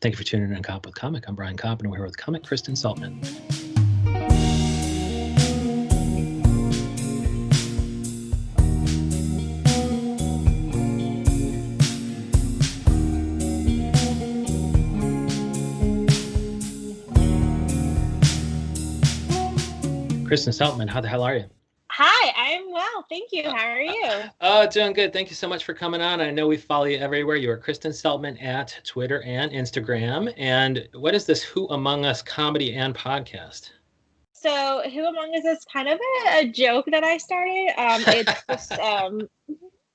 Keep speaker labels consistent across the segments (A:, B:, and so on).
A: Thank you for tuning in to Cop with Comic. I'm Brian Koppen, and we're here with comic Kristin Seltman. Kristin Seltman, how the hell are you?
B: Hi, I'm well. Thank you. How are you?
A: Doing good. Thank you so much for coming on. I know we follow you everywhere. You are Kristin Seltman at Twitter and Instagram. And what is this Who Among Us comedy and podcast?
B: So, Who Among Us is kind of a joke that I started. It's just I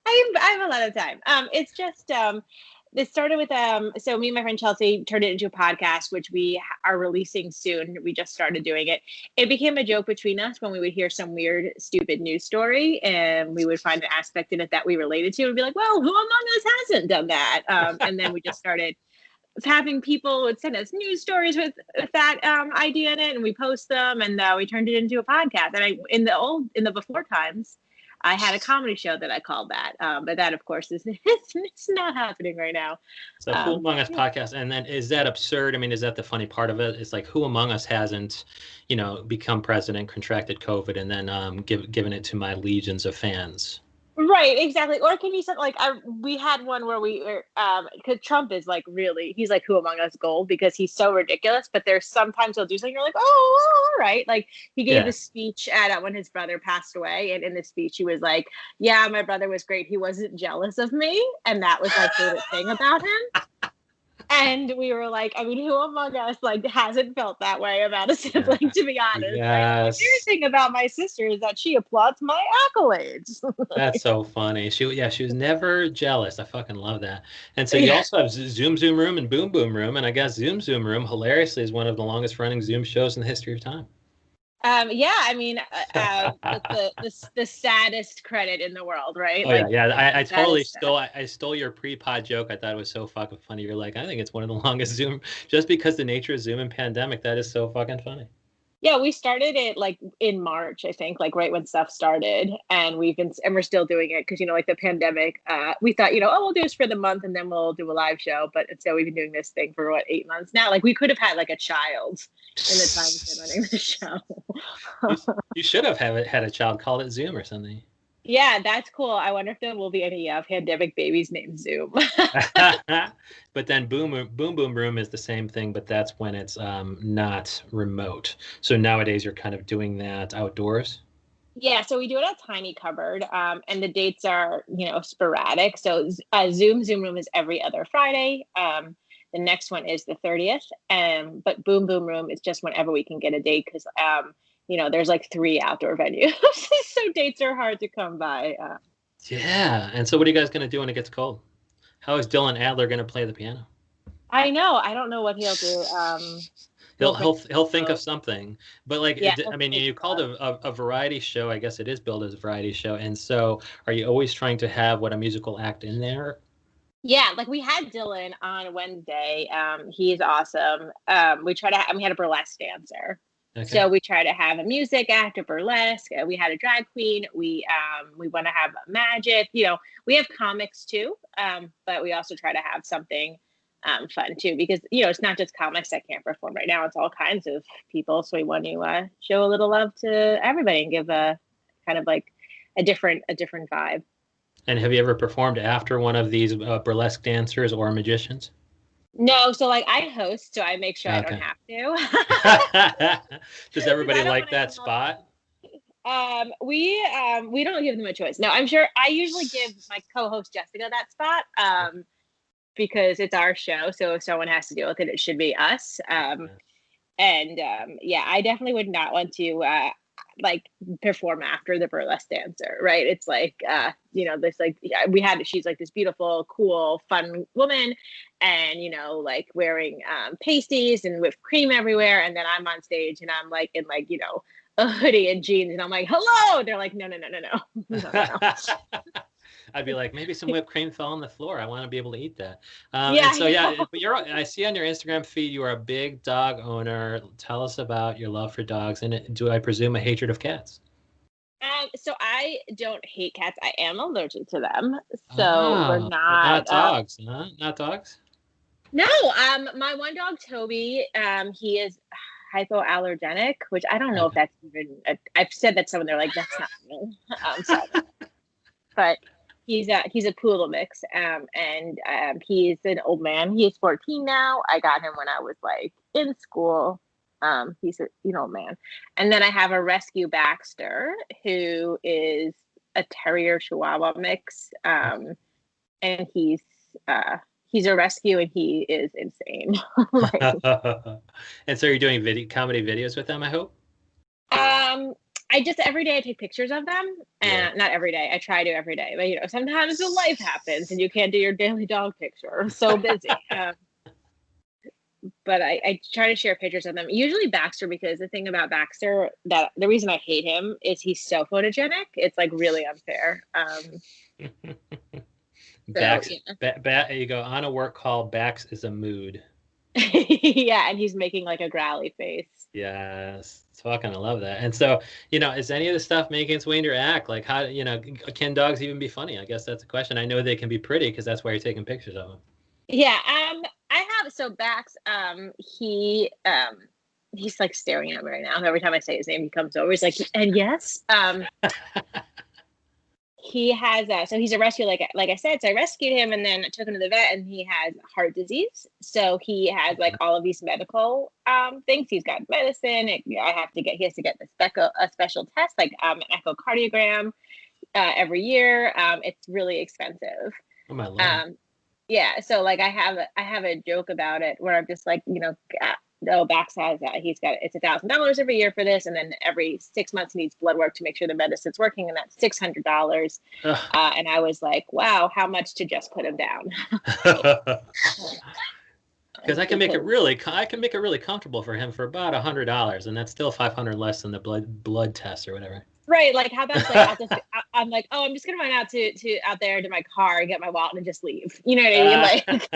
B: have a lot of time. It's just it started with so me and my friend Chelsea turned it into a podcast, which we are releasing soon. We just started doing it. It became a joke between us when we would hear some weird, stupid news story, and we would find an aspect in it that we related to, and be like, "Well, who among us hasn't done that?" And then we just started having people would send us news stories with that idea in it, and we post them, and we turned it into a podcast. And in the before times, I had a comedy show that I called that, but that of course is it's not happening right now.
A: So Who Among Us podcast, and then is that absurd? I mean, is that the funny part of it? It's like who among us hasn't, become president, contracted COVID, and then given it to my legions of fans?
B: Right, exactly. Or it can be something like we had one where we were because Trump is like he's like who among us gold because he's so ridiculous. But there's sometimes he'll do something you're like, oh, all right. Like he gave a speech at when his brother passed away, and in the speech he was like, "Yeah, my brother was great. He wasn't jealous of me," and that was my favorite thing about him. And we were like, I mean, who among us hasn't felt that way about a sibling, to be honest?
A: Yes.
B: Right? The favorite thing about my sister is that she applauds my accolades.
A: That's so funny. She was never jealous. I fucking love that. And so you also have Zoom Room and Boom Boom Room, and I guess Zoom Room hilariously is one of the longest running Zoom shows in the history of time.
B: Yeah, I mean, the saddest credit in the world, right?
A: Oh, I totally stole your pre-pod joke. I thought it was so fucking funny. You're like, I think it's one of the longest Zoom, just because the nature of Zoom and pandemic. That is so fucking funny.
B: Yeah, we started it in March, I think, right when stuff started, and we're still doing it because the pandemic. We thought we'll do this for the month and then we'll do a live show, but instead we've been doing this thing for 8 months now. We could have had a child in the time we've been running the show.
A: You should have had a child, called it Zoom or something.
B: Yeah, that's cool. I wonder if there will be any pandemic babies named Zoom.
A: But then Boom Boom Room is the same thing, but that's when it's not remote. So nowadays you're kind of doing that outdoors.
B: Yeah, so we do it at Tiny Cupboard, and the dates are sporadic. So Zoom Room is every other Friday. The next one is the 30th, but Boom Boom Room is just whenever we can get a date because there's 3 outdoor venues, so dates are hard to come by.
A: Yeah, and so what are you guys gonna do when it gets cold? How is Dylan Adler gonna play the piano?
B: I know. I don't know what he'll do.
A: He'll think of something, but I mean, you called a variety show. I guess it is billed as a variety show, and so are you always trying to have a musical act in there?
B: Yeah, we had Dylan on Wednesday. He's awesome. We had a burlesque dancer. Okay. So we try to have a music act, a burlesque. We had a drag queen. We want to have magic. We have comics too, but we also try to have something fun too, because it's not just comics that can't perform right now. It's all kinds of people. So we want to show a little love to everybody and give a kind of a different vibe.
A: And have you ever performed after one of these burlesque dancers or magicians?
B: No, so I host, so I make sure I don't have
A: to. Does everybody like that spot?
B: We don't give them a choice. No, I'm sure I usually give my co-host Jessica that spot because it's our show. So if someone has to deal with it, it should be us. I definitely would not want to perform after the burlesque dancer, right? It's she's this beautiful, cool, fun woman, and wearing pasties and whipped cream everywhere, and then I'm on stage and I'm in a hoodie and jeans, and I'm like, hello. They're like, no.
A: I'd be like, maybe some whipped cream fell on the floor. I want to be able to eat that. But I see on your Instagram feed you are a big dog owner. Tell us about your love for dogs, and do I presume a hatred of cats?
B: So I don't hate cats. I am allergic to them. So we're not
A: dogs, huh? Not dogs?
B: No, my one dog, Toby, he is hypoallergenic, which I don't know if
A: Okay.
B: that's even, I've said that someone, they're like, that's not real. So, but he's a poodle mix, and he's an old man. He's 14 now. I got him when I was like in school. He's a old man, and then I have a rescue Baxter who is a terrier Chihuahua mix, and he's a rescue, and he is insane. Like,
A: And so you're doing comedy videos with them, I hope?
B: I just every day I take pictures of them,
A: Yeah.
B: and not every day. I try to every day, but sometimes the life happens and you can't do your daily dog picture. I'm so busy. But I try to share pictures of them. Usually Baxter, because the thing about Baxter, that the reason I hate him is he's so photogenic. It's like really unfair.
A: Bax, you go on a work call. Bax is a mood.
B: Yeah, and he's making like a growly face.
A: Yes, fucking I love that. And so, is any of the stuff making its way into your act? Like, how, can dogs even be funny? I guess that's a question. I know they can be pretty because that's why you're taking pictures of them.
B: Yeah, I have, so Bax, he's like staring at me right now. Every time I say his name, he comes over. He's like, and yes, he has so he's a rescue, like I said. So I rescued him and then took him to the vet, and he has heart disease. So he has like all of these medical things. He's got medicine. He has to get a special test, like an echocardiogram every year. It's really expensive.
A: Oh my Lord.
B: Yeah, so like I have a joke about it where I'm just like, Bax has it's $1,000 every year for this, and then every 6 months he needs blood work to make sure the medicine's working, and that's $600. And I was like, wow, how much to just put him down?
A: Because I can make it really comfortable for him for about $100, and that's still $500 less than the blood test or whatever.
B: Right, like how about like I'm like, oh, I'm just gonna run out out there to my car and get my wallet and just leave. You know what I mean? Like,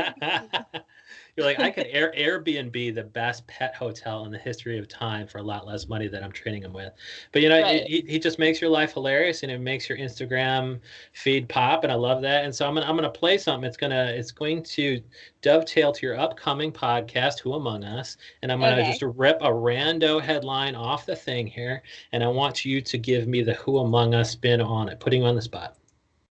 A: you're like, I could Airbnb the best pet hotel in the history of time for a lot less money that I'm training him with. But
B: right.
A: he just makes your life hilarious, and it makes your Instagram feed pop, and I love that. And so I'm gonna play something. It's going to dovetail to your upcoming podcast, Who Among Us, and I'm gonna just rip a rando headline off the thing here, and I want you to give me the Who Among Us spin on it, putting you on the spot.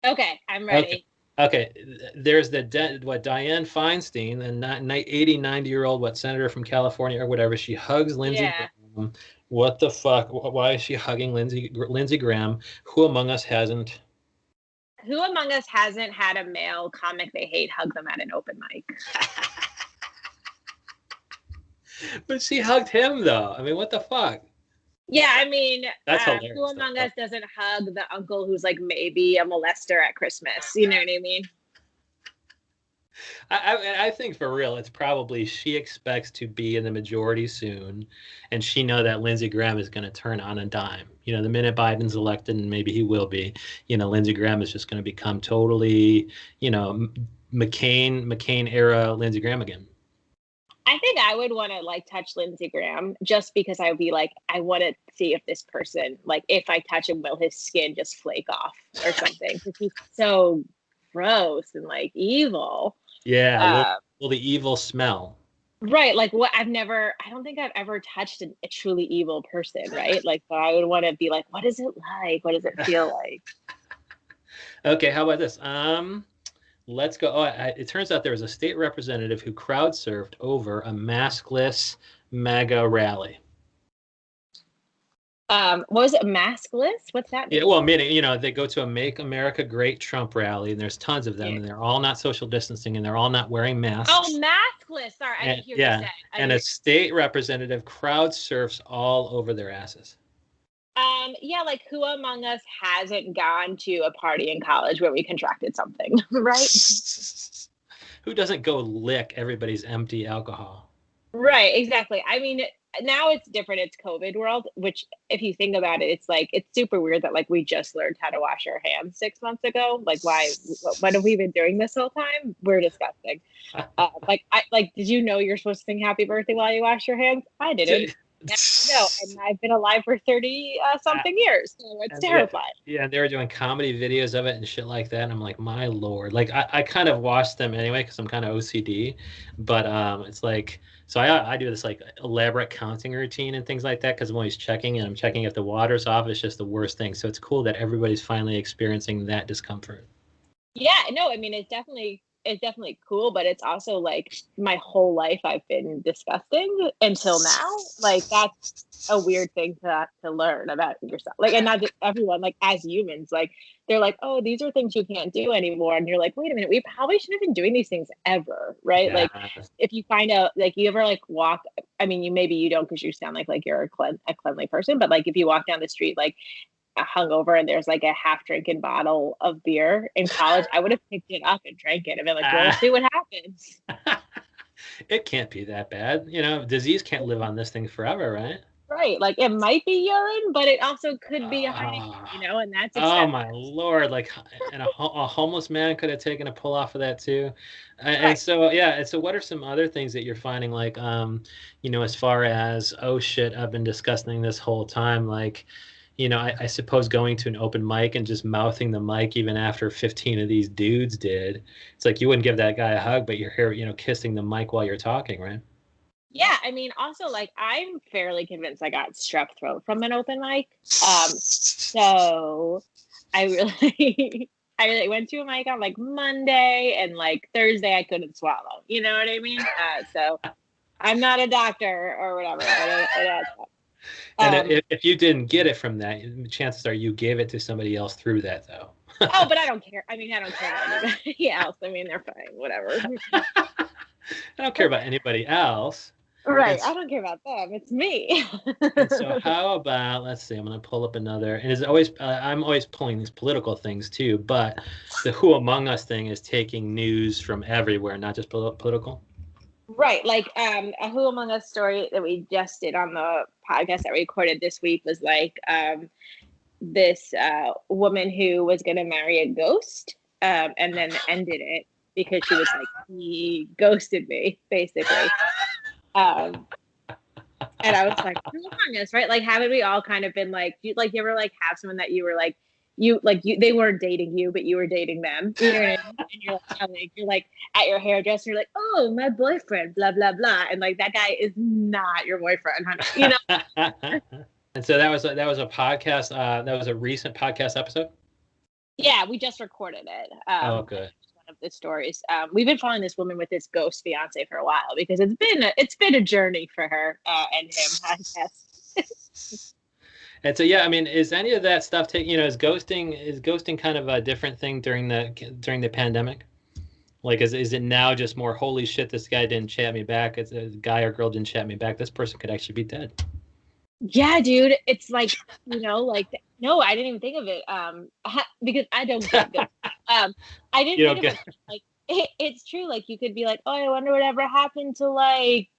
B: Okay, I'm ready.
A: Okay, there's Dianne Feinstein, the 80, 90-year-old, senator from California or whatever. She hugs Lindsey Graham. What the fuck? Why is she hugging Lindsey Graham? Who among us hasn't?
B: Who among us hasn't had a male comic they hate hug them at an open mic?
A: But she hugged him, though. I mean, what the fuck?
B: Yeah, I mean,
A: that's hilarious.
B: Who among us doesn't hug the uncle who's like maybe a molester at Christmas? You know what I mean?
A: I think for real, it's probably she expects to be in the majority soon, and she know that Lindsey Graham is going to turn on a dime. The minute Biden's elected, and maybe he will be, Lindsey Graham is just going to become totally, McCain era Lindsey Graham again.
B: I think I would want to like touch Lindsey Graham just because I would be like, I want to see if this person, like, if I touch him, will his skin just flake off or something? Because he's so gross and like evil.
A: Yeah, will the evil smell?
B: Right, like what I don't think I've ever touched a truly evil person, right? Like, so I would want to be like, what is it like? What does it feel like?
A: Okay, how about this? Let's go. It turns out there was a state representative who crowd surfed over a maskless MAGA rally.
B: What was it, maskless? What's that mean?
A: Yeah, well, meaning, they go to a Make America Great Trump rally, and there's tons of them, and they're all not social distancing, and they're all not wearing masks.
B: Oh, maskless. Sorry, I didn't hear what you said.
A: And a state representative crowd surfs all over their asses.
B: Yeah, like who among us hasn't gone to a party in college where we contracted something, right?
A: Who doesn't go lick everybody's empty alcohol?
B: Right, exactly. I mean, now it's different. It's COVID world, which if you think about it, it's like, it's super weird that like we just learned how to wash our hands 6 months ago. Like, why? What have we been doing this whole time? We're disgusting. Did you know you're supposed to sing happy birthday while you wash your hands? I didn't. Yeah, no, and I've been alive for 30 something years, so it's terrifying.
A: Yeah, they were doing comedy videos of it and shit like that. And I'm like, my lord. Like I kind of watched them anyway because I'm kind of OCD. But it's like so I do this like elaborate counting routine and things like that because I'm always checking and I'm checking if the water's off. It's just the worst thing. So it's cool that everybody's finally experiencing that discomfort.
B: Yeah, no, I mean it's definitely cool, but it's also like my whole life I've been disgusting until now. Like that's a weird thing to learn about yourself. Like, and not just everyone, like as humans, like they're like, oh, these are things you can't do anymore. And you're like, wait a minute, we probably shouldn't have been doing these things ever, right?
A: Yeah.
B: Like if you find out, like you ever like walk, I mean, you maybe you don't because you sound like you're a cleanly person, but like if you walk down the street, like hungover and there's like a half drinking bottle of beer in college, I would have picked it up and drank it and been like, we'll see what happens.
A: It can't be that bad. You know, disease can't live on this thing forever, right?
B: Right. Like it might be urine, but it also could be a
A: Ah,
B: hyena, and that's
A: oh
B: acceptable.
A: my Lord! Like, and a homeless man could have taken a pull off of that too. And
B: Right.
A: so, yeah. And so, what are some other things that you're finding, like, as far as, oh shit, I've been discussing this whole time, like, I suppose going to an open mic and just mouthing the mic even after 15 of these dudes did. It's like you wouldn't give that guy a hug, but you're here, kissing the mic while you're talking, right?
B: Yeah, I mean, also like I'm fairly convinced I got strep throat from an open mic. So I really I really went to a mic on like Monday and like Thursday I couldn't swallow. You know what I mean? So I'm not a doctor or whatever, but it adds up.
A: And
B: Um,
A: if you didn't get it from that, chances are you gave it to somebody else through that, though.
B: oh, but I don't care. I mean, I don't care about anybody else. I mean, they're fine, whatever.
A: I don't care about anybody else.
B: Right.
A: And
B: I don't care about them. It's me.
A: and so how about, let's see, I'm going to pull up another, and it's always I'm always pulling these political things too, but the Who Among Us thing is taking news from everywhere, not just political.
B: Right. Like a Who Among Us story that we just did on the podcast that we recorded this week was like this woman who was going to marry a ghost and then ended it because she was like, he ghosted me, basically. Um, and I was like, Who Among Us, right? Like, haven't we all kind of been like, you ever like have someone that you were like, they weren't dating you, but you were dating them. You know what I mean? And you're like at your hairdresser, you're like, oh, my boyfriend, blah blah blah, and like that guy is not your boyfriend, honey. You know?
A: And so that was a podcast. That was a recent podcast episode.
B: Yeah, we just recorded it.
A: Oh, good.
B: One of the stories. We've been following this woman with this ghost fiance for a while because it's been a journey for her and him, I guess.
A: And so, yeah, I mean, is any of that stuff taking, is ghosting kind of a different thing during the pandemic? Like, is it now just more, holy shit, this guy didn't chat me back. It's a guy or girl didn't chat me back. This person could actually be dead.
B: Yeah, dude, it's like like no, I didn't even think of it. Because I don't get ghosts. I didn't
A: You
B: think
A: don't
B: of
A: get.
B: it like it's true. Like you could be like, oh, I wonder whatever happened to like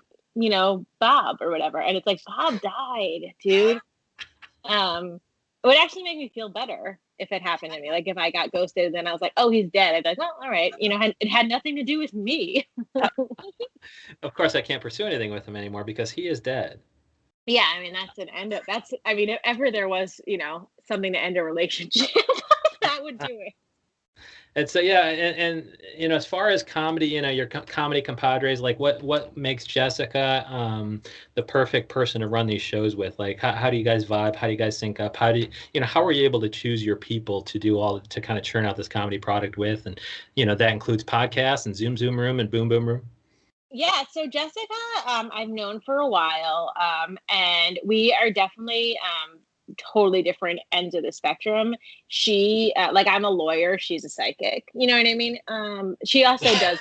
B: Bob or whatever, and it's like Bob died, dude. It would actually make me feel better if it happened to me. Like if I got ghosted and then I was like, oh, he's dead. I'd be like, oh, all right. It had nothing to do with me.
A: Of course, I can't pursue anything with him anymore because he is dead.
B: Yeah, I mean I mean if ever there was, something to end a relationship, that would do it.
A: And so, yeah, and as far as comedy, your comedy compadres, like what makes Jessica the perfect person to run these shows with? Like, how do you guys vibe? How do you guys sync up? How do how are you able to choose your people to do all to kind of churn out this comedy product with? And that includes podcasts and Zoom Room and Boom Boom Room.
B: Yeah, so Jessica, I've known for a while, and we are definitely totally different ends of the spectrum. She, like, I'm a lawyer; she's a psychic. You know what I mean? She also does.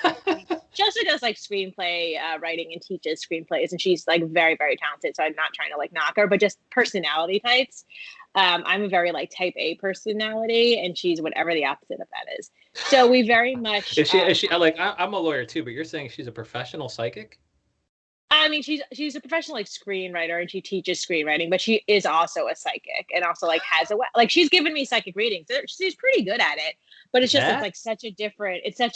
B: She also does like screenplay writing and teaches screenplays, and she's like very, very talented. So I'm not trying to like knock her, but just personality types. I'm a very like type A personality, and she's whatever the opposite of that is. So we very much.
A: Is she like I'm a lawyer too, but you're saying she's a professional psychic?
B: I mean, she's a professional like screenwriter and she teaches screenwriting, but she is also a psychic and also like has like she's given me psychic readings. She's pretty good at it, but it's just
A: Yeah.
B: it's such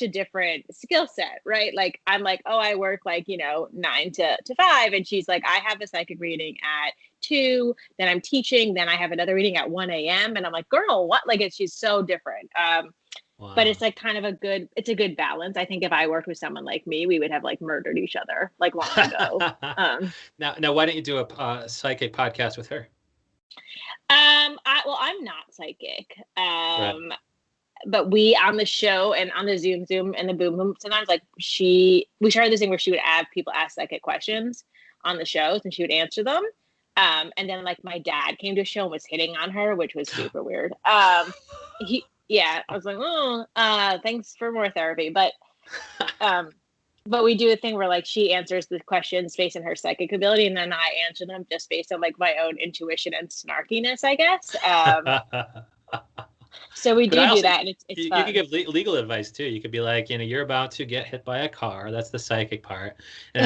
B: a different skill set, right? Like I'm like, oh, I work like 9 to 5, and she's like, I have a psychic reading at 2, then I'm teaching, then I have another reading at 1 a.m. and I'm like, girl, what? Like she's so different. But
A: Wow.
B: it's like kind of a good balance. I think if I worked with someone like me, we would have like murdered each other like long ago.
A: Now, why don't you do a psychic podcast with her?
B: I'm not psychic.
A: Right.
B: But we on the show and on the Zoom and the Boom Boom, sometimes like we started this thing where she would have people ask psychic questions on the shows and she would answer them. And then like my dad came to a show and was hitting on her, which was super weird. I was like, oh, thanks for more therapy. But we do a thing where like she answers the questions based on her psychic ability, and then I answer them just based on like my own intuition and snarkiness, I guess. So we do that, and it's
A: you
B: fun.
A: can give legal advice too. You could be like, you're about to get hit by a car. That's the psychic part. And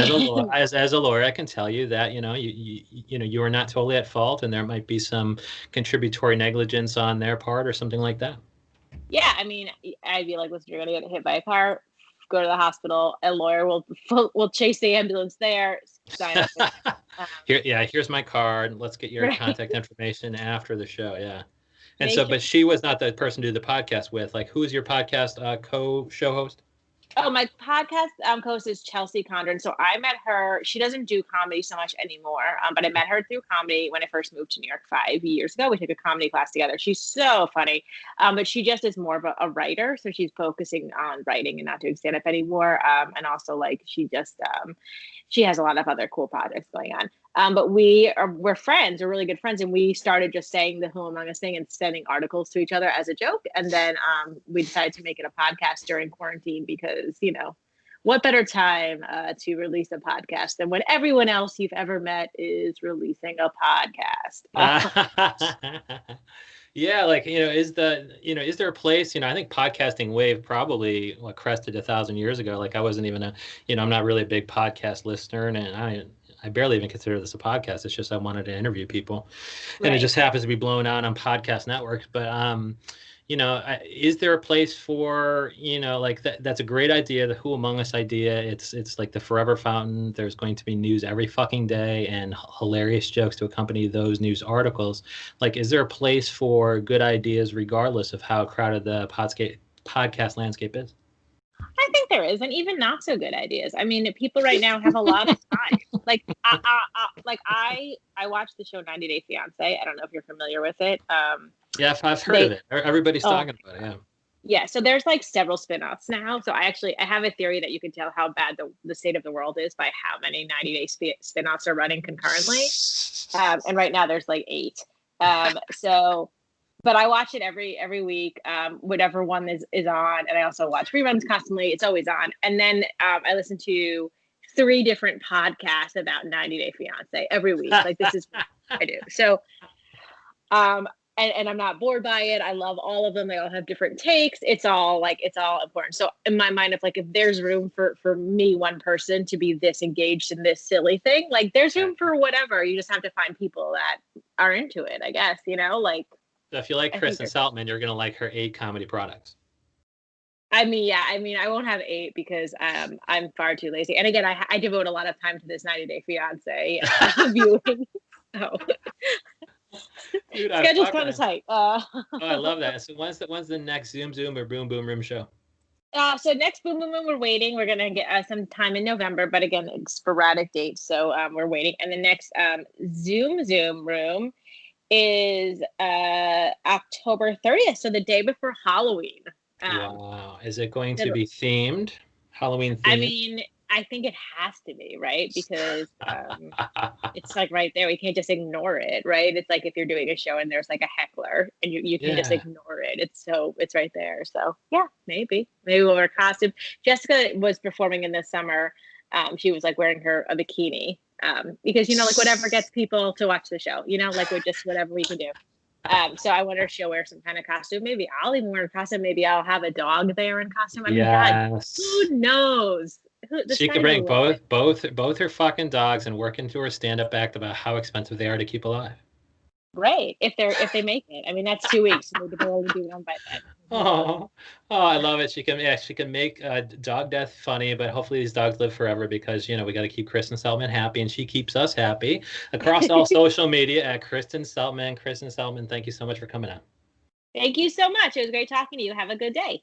A: as a lawyer, I can tell you that you are not totally at fault, and there might be some contributory negligence on their part or something like that.
B: Yeah, I mean, I'd be like, listen, you're gonna get hit by a car. Go to the hospital. A lawyer will chase the ambulance there. Sign up.
A: Here's my card. Let's get your contact information after the show. Yeah. And but she was not the person to do the podcast with. Like, who is your podcast co-show host?
B: Oh, my podcast co-host is Chelsea Condren. So I met her. She doesn't do comedy so much anymore, but I met her through comedy when I first moved to New York 5 years ago. We took a comedy class together. She's so funny, but she just is more of a writer. So she's focusing on writing and not doing stand-up anymore. And also, like, she has a lot of other cool projects going on. But we're friends. We're really good friends, and we started just saying the Who Among Us thing and sending articles to each other as a joke. And then we decided to make it a podcast during quarantine because what better time to release a podcast than when everyone else you've ever met is releasing a podcast?
A: Yeah, like is there a place? I think podcasting wave probably crested 1,000 years ago. Like I wasn't even I'm not really a big podcast listener, and I barely even consider this a podcast. It's just I wanted to interview people, and It just happens to be blown out on podcast networks. But is there a place for like that's a great idea, the Who Among Us idea. It's like the forever fountain. There's going to be news every fucking day and hilarious jokes to accompany those news articles. Like, is there a place for good ideas regardless of how crowded the podcast landscape is?
B: I think there is, and even not so good ideas. I mean, people right now have a lot of time. Like, I watched the show 90 Day Fiance. I don't know if you're familiar with it.
A: Yeah, I've heard of it. Everybody's talking about it. Yeah.
B: Yeah. So there's like several spinoffs now. So I have a theory that you can tell how bad the state of the world is by how many 90 Day spinoffs are running concurrently. And right now there's like 8. But I watch it every week, whatever one is on. And I also watch reruns constantly. It's always on. And then I listen to 3 different podcasts about 90 Day Fiance every week. Like, this is what I do. So, and I'm not bored by it. I love all of them. They all have different takes. It's all important. So in my mind, if there's room for me, one person, to be this engaged in this silly thing, like there's room for whatever. You just have to find people that are into it, I guess, like.
A: So if you like Kristin Seltman, you're going to like her 8 comedy products.
B: I mean, I won't have 8 because I'm far too lazy. And again, I devote a lot of time to this 90 Day Fiance viewing. Oh. Dude, schedule's kind of tight.
A: Oh, I love that. So when's the next Zoom or Boom Boom Room show?
B: So next Boom Boom Room, we're waiting. We're gonna get some time in November, but again, it's sporadic dates, so we're waiting. And the next Zoom Room is October 30th, so the day before Halloween.
A: Wow. Is it going to be themed? Halloween themed?
B: I mean, I think it has to be, right? Because it's like right there. We can't just ignore it, right? It's like if you're doing a show and there's like a heckler and you can just ignore it. It's right there. So yeah, maybe we'll wear a costume. Jessica was performing in the summer. She was like wearing a bikini because like whatever gets people to watch the show, like we're just whatever we can do. So I wonder if she'll wear some kind of costume. Maybe I'll even wear a costume. Maybe I'll have a dog there in costume. I mean, God, who knows?
A: She could bring both her fucking dogs and work into her stand-up act about how expensive they are to keep alive.
B: Right. If they make it. I mean, that's 2 weeks. So they only do one by then.
A: Oh, I love it. She can make dog death funny, but hopefully these dogs live forever because, we got to keep Kristin Seltman happy, and she keeps us happy across all social media at Kristin Seltman. Kristin Seltman, thank you so much for coming on.
B: Thank you so much. It was great talking to you. Have a good day.